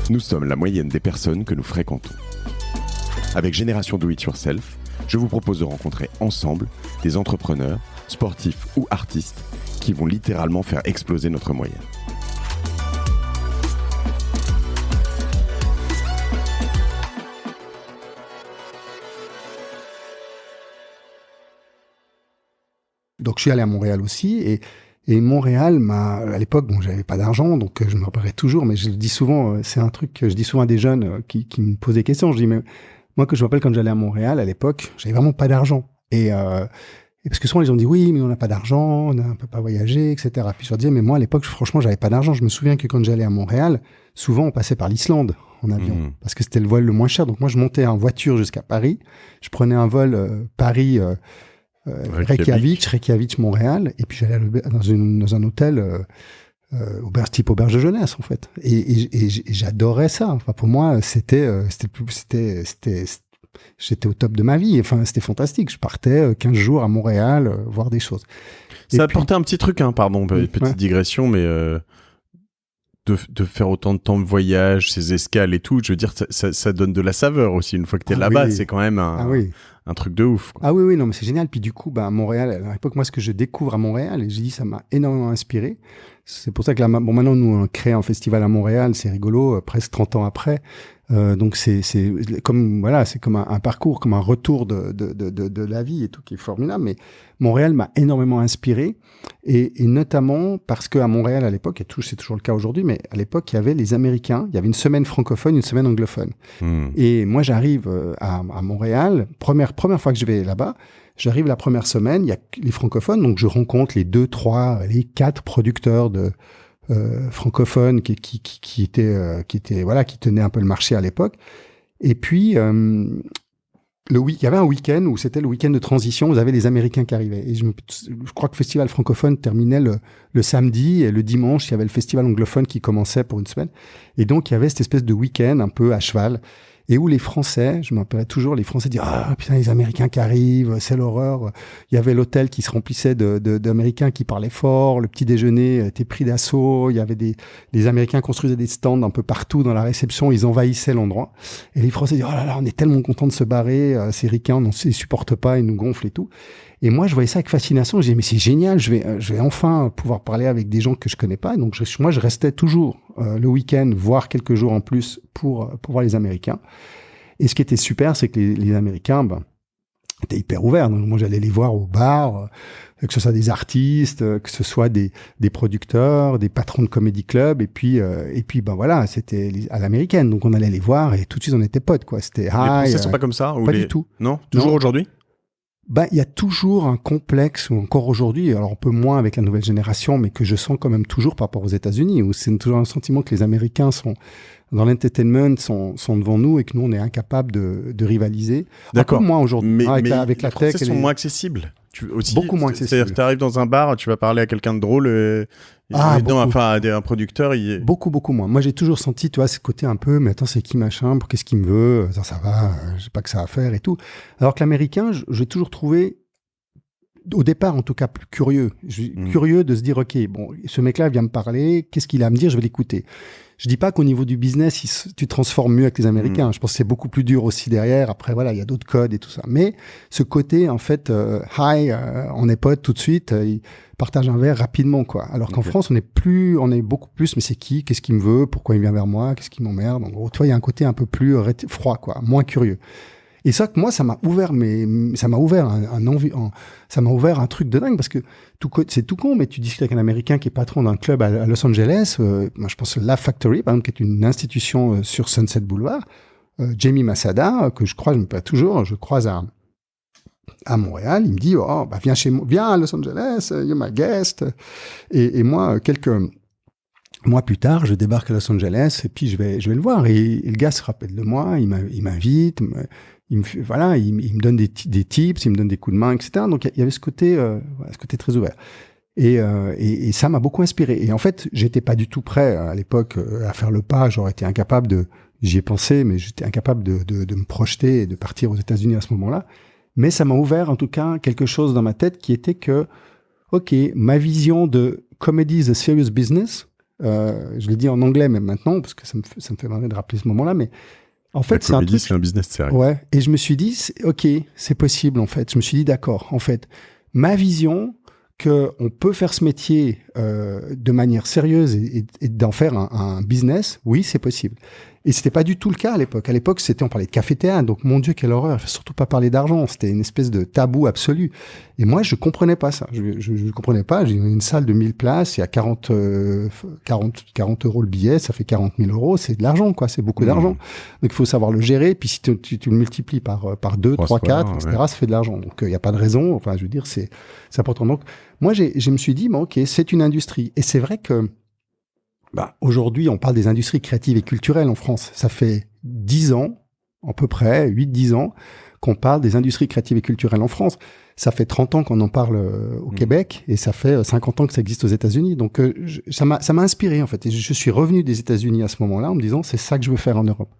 Nous sommes la moyenne des personnes que nous fréquentons. Avec Génération Do It Yourself, je vous propose de rencontrer ensemble des entrepreneurs, sportifs ou artistes qui vont littéralement faire exploser notre moyenne. Donc je suis allé à Montréal aussi et Montréal à l'époque, bon, j'avais pas d'argent, donc je me rappellerai toujours, mais je le dis souvent, c'est un truc que je dis souvent à des jeunes qui me posent des questions. Je dis, mais moi, que je me rappelle quand j'allais à Montréal, à l'époque, j'avais vraiment pas d'argent. Et parce que souvent, les gens me disent, oui, mais on n'a pas d'argent, on peut pas voyager, etc. Puis je leur disais, mais moi, à l'époque, franchement, j'avais pas d'argent. Je me souviens que quand j'allais à Montréal, souvent, on passait par l'Islande en avion, parce que c'était le vol le moins cher. Donc moi, je montais en voiture jusqu'à Paris. Je prenais un vol Paris... Reykjavik, Montréal, et puis j'allais dans un hôtel type auberge de jeunesse en fait. Et j'adorais ça. Enfin, pour moi, j'étais au top de ma vie. Enfin, c'était fantastique. Je partais 15 jours à Montréal voir des choses. Ça apportait un petit truc, petite digression, mais de faire autant de temps de voyage, ces escales et tout, je veux dire, ça donne de la saveur aussi. Une fois que t'es là-bas, c'est quand même un truc de ouf, quoi. Ah oui, non, mais c'est génial. Puis du coup, à Montréal, à l'époque, moi, ce que je découvre à Montréal, et j'ai dit, ça m'a énormément inspiré. C'est pour ça que là, maintenant, nous, on crée un festival à Montréal, c'est rigolo, presque 30 ans après. Donc c'est comme un parcours, comme un retour de la vie et tout, qui est formidable. Mais Montréal m'a énormément inspiré, et notamment parce que à Montréal à l'époque, et c'est toujours le cas aujourd'hui, mais à l'époque il y avait les Américains, il y avait une semaine francophone, une semaine anglophone. Et moi j'arrive à Montréal, première fois que je vais là-bas. J'arrive la première semaine, il y a les francophones, donc je rencontre les 2, 3, les 4 producteurs francophones qui tenaient un peu le marché à l'époque. Et puis il y avait un week-end où c'était le week-end de transition, vous avez les Américains qui arrivaient. Et je crois que le festival francophone terminait le samedi, et le dimanche il y avait le festival anglophone qui commençait pour une semaine. Et donc il y avait cette espèce de week-end un peu à cheval. Et où les Français, je me rappellerai toujours, les Français disaient « Ah, putain, les Américains qui arrivent, c'est l'horreur ». Il y avait l'hôtel qui se remplissait d'Américains qui parlaient fort, le petit déjeuner était pris d'assaut, il y avait les Américains construisaient des stands un peu partout dans la réception, ils envahissaient l'endroit. Et les Français disaient « Oh là là, on est tellement contents de se barrer, ces ricains, on ne les supporte pas, ils nous gonflent et tout ». Et moi, je voyais ça avec fascination. Je disais, mais c'est génial, je vais enfin pouvoir parler avec des gens que je connais pas. Et donc, moi, je restais toujours le week-end, voire quelques jours en plus pour voir les Américains. Et ce qui était super, c'est que les Américains étaient hyper ouverts. Donc, moi, j'allais les voir au bar, que ce soit des artistes, que ce soit des producteurs, des patrons de comédie club. Et puis voilà, c'était à l'américaine. Donc, on allait les voir et tout de suite, on était potes, quoi. C'était les Français sont pas comme ça? Pas du tout. Non? Toujours aujourd'hui? Il y a toujours un complexe, ou encore aujourd'hui, alors un peu moins avec la nouvelle génération, mais que je sens quand même toujours par rapport aux États-Unis, où c'est toujours un sentiment que les Américains dans l'entertainment, sont devant nous et que nous, on est incapables de rivaliser. D'accord. Un peu moins aujourd'hui. Mais avec la tech. Les Français sont moins accessibles. Beaucoup moins accessibles. C'est-à-dire que tu arrives dans un bar, tu vas parler à quelqu'un de drôle, un producteur, Beaucoup moins. Moi, j'ai toujours senti, tu vois, ce côté un peu, mais attends, c'est qui machin, qu'est-ce qu'il me veut, ça va, j'ai pas que ça à faire et tout. Alors que l'américain, j'ai toujours trouvé, au départ, en tout cas, plus curieux. Curieux de se dire, OK, bon, ce mec-là vient me parler, qu'est-ce qu'il a à me dire, je vais l'écouter. Je dis pas qu'au niveau du business, tu transformes mieux avec les Américains. Je pense que c'est beaucoup plus dur aussi derrière. Après, voilà, il y a d'autres codes et tout ça. Mais ce côté, en fait, on est potes tout de suite, ils partagent un verre rapidement, quoi. Alors qu'en France, on est beaucoup plus, mais c'est qui? Qu'est-ce qu'il me veut? Pourquoi il vient vers moi? Qu'est-ce qui m'emmerde? En gros, tu vois, il y a un côté un peu plus froid, quoi, moins curieux. Et ça, que moi, ça m'a ouvert ça m'a ouvert un truc de dingue, parce que c'est tout con, mais tu discutes avec un Américain qui est patron d'un club à Los Angeles, moi, je pense Laugh Factory, par exemple, qui est une institution sur Sunset Boulevard, Jamie Masada, que je croise à Montréal, il me dit, viens à Los Angeles, you're my guest. Et moi, quelques mois plus tard, je débarque à Los Angeles, et puis je vais le voir, et le gars se rappelle de moi, il m'invite, il me donne des tips, il me donne des coups de main, etc. Donc il y avait ce côté très ouvert. Et ça m'a beaucoup inspiré. Et en fait, j'étais pas du tout prêt à l'époque à faire le pas. J'aurais été incapable j'y ai pensé, mais j'étais incapable de me projeter et de partir aux États-Unis à ce moment-là. Mais ça m'a ouvert en tout cas quelque chose dans ma tête qui était que, OK, ma vision de comedy is a serious business, Je le dis en anglais même maintenant, parce que ça me fait marrer de rappeler ce moment-là, mais en fait, c'est un truc... c'est un business sérieux. Ouais, et je me suis dit, ok, c'est possible en fait. Je me suis dit, d'accord, en fait, ma vision qu'on peut faire ce métier de manière sérieuse et d'en faire un business, oui, c'est possible. Et c'était pas du tout le cas à l'époque. À l'époque, on parlait de café-théâtre, donc mon Dieu, quelle horreur. Il faut surtout pas parler d'argent. C'était une espèce de tabou absolu. Et moi, je comprenais pas ça. Je comprenais pas. J'ai une salle de 1000 places, il y a 40 euros le billet, ça fait 40 000 euros. C'est de l'argent, quoi. C'est beaucoup d'argent. Donc, il faut savoir le gérer. Puis, si tu le multiplies par 2, 3, 4, etc., ça fait de l'argent. Donc, il n'y a pas de raison. Enfin, je veux dire, c'est important. Donc, moi, je me suis dit, bon, ok, c'est une industrie. Et c'est vrai que, aujourd'hui, on parle des industries créatives et culturelles en France. Ça fait 10 ans, à peu près, 8-10 ans, qu'on parle des industries créatives et culturelles en France. Ça fait 30 ans qu'on en parle au Québec et ça fait 50 ans que ça existe aux États-Unis. Donc, ça m'a inspiré, en fait. Et je suis revenu des États-Unis à ce moment-là en me disant, c'est ça que je veux faire en Europe.